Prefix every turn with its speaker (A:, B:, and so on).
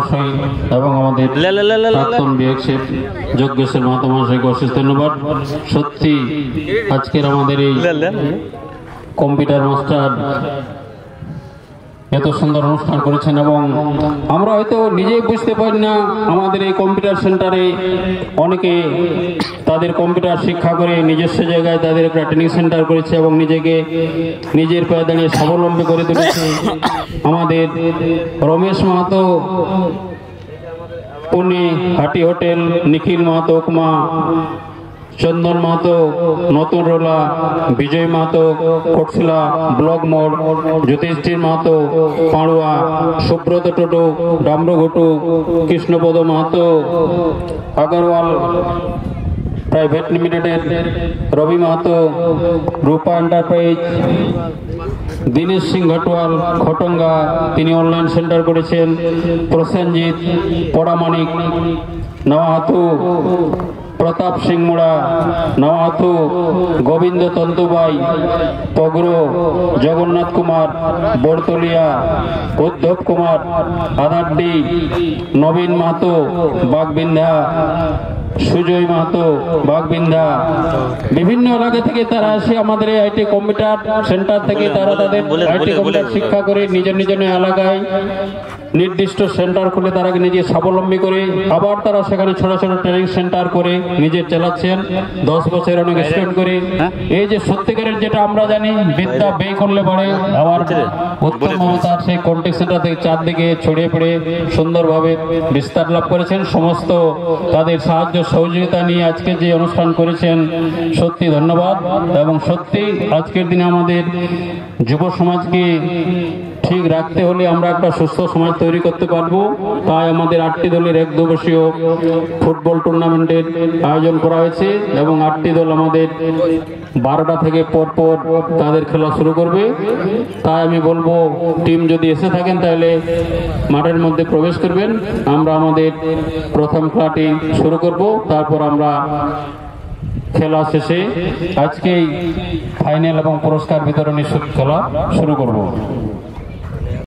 A: মহাশয় এবং আমাদের প্রাক্তন বিএক্সএফ যজ্ঞেশ্বর মাহাতো মহাশয়কে অশেষ ধন্যবাদ। সত্যি আজকের আমাদের এই কম্পিউটার মাস্টার এত সুন্দর অনুষ্ঠান করেছেন এবং আমরা হয়তো নিজেই বুঝতে পারি না আমাদের এই কম্পিউটার সেন্টারে অনেকে তাদের কম্পিউটার শিক্ষা করে নিজস্ব জায়গায় তাদের একটা ট্রেনিং সেন্টার করেছে এবং নিজেকে নিজের পায়ে দাঁড়িয়ে স্বাবলম্বী করে তুলেছে। আমাদের রমেশ মাহাতো পুনি হাটি হোটেল, নিখিল মাহাতো উপমা, চন্দন মাহাতো নতুন রোলা, বিজয় মাহাতো কোটশিলা ব্লক মোড়, জ্যোতিষ্ঠির মাহাতো পাড়ুয়া, সুব্রত টোটো ডামরঘটু, কৃষ্ণপদ মাহাতো আগরওয়াল প্রাইভেট লিমিটেডের, রবি মাহাতো রূপা এন্টারপ্রাইজ, দীনেশ সিং ঘটওয়াল খটঙ্গা, তিনি অনলাইন সেন্টার করেছেন, প্রসেনজিৎ পড়ামানিক, নওয়াহাতু প্রতাপ সিং মুড়া, নওয়াহাতু গোবিন্দ তন্তুবাই, পগ্র জগন্নাথ কুমার বড়তলিয়া, উদ্ধব কুমার আদাড্ডি, নবীন মাহাতো বাগবিন্ধা, সুজয় মাহাতো বাগবিন্ধা, বিভিন্ন এলাকা থেকে তারা আসে আমাদের এই আইটি কম্পিউটার সেন্টার থেকে তারা তাদের আইটি কম্পিউটার শিক্ষা করে নিজের নিজের এলাকায় নির্দিষ্ট সেন্টার খুলে তারা নিজে স্বাবলম্বী করে আবার তারা সেখানে ছোট ছোট ট্রেনিং সেন্টার করে নিজে চালাচ্ছেন 10 বছর অনেক স্টুডেন্ট করে। এই যে সত্যিকারের যেটা আমরা জানি বিদ্যা ব্যয় করলে পরে আবার উত্তম মমতার সেই কন্টেক্ট সেন্টার থেকে চারদিকে ছড়িয়ে পড়ে সুন্দরভাবে বিস্তার লাভ করেছেন। সমস্ত তাদের সাহায্য সহযোগিতা নিয়ে আজকে যে অনুষ্ঠান করেছেন সত্যি ধন্যবাদ। এবং সত্যি আজকের দিনে আমাদের যুব সমাজকে ঠিক রাখতে হলে আমরা একটা সুস্থ সমাজ তৈরি করতে পারবো। তাই আমাদের 8টি দলের এক দিবসীয় ফুটবল টুর্নামেন্টের আয়োজন করা হয়েছে এবং 8টি দল আমাদের 12টা থেকে পরপর তাদের খেলা শুরু করবে। তাই আমি বলবো টিম যদি এসে থাকেন তাহলে মাঠের মধ্যে প্রবেশ করবেন। আমরা আমাদের প্রথম খেলাটি শুরু করব, তারপর আমরা খেলা শেষে আজকেই ফাইনাল এবং পুরস্কার বিতরণী খেলা শুরু করব।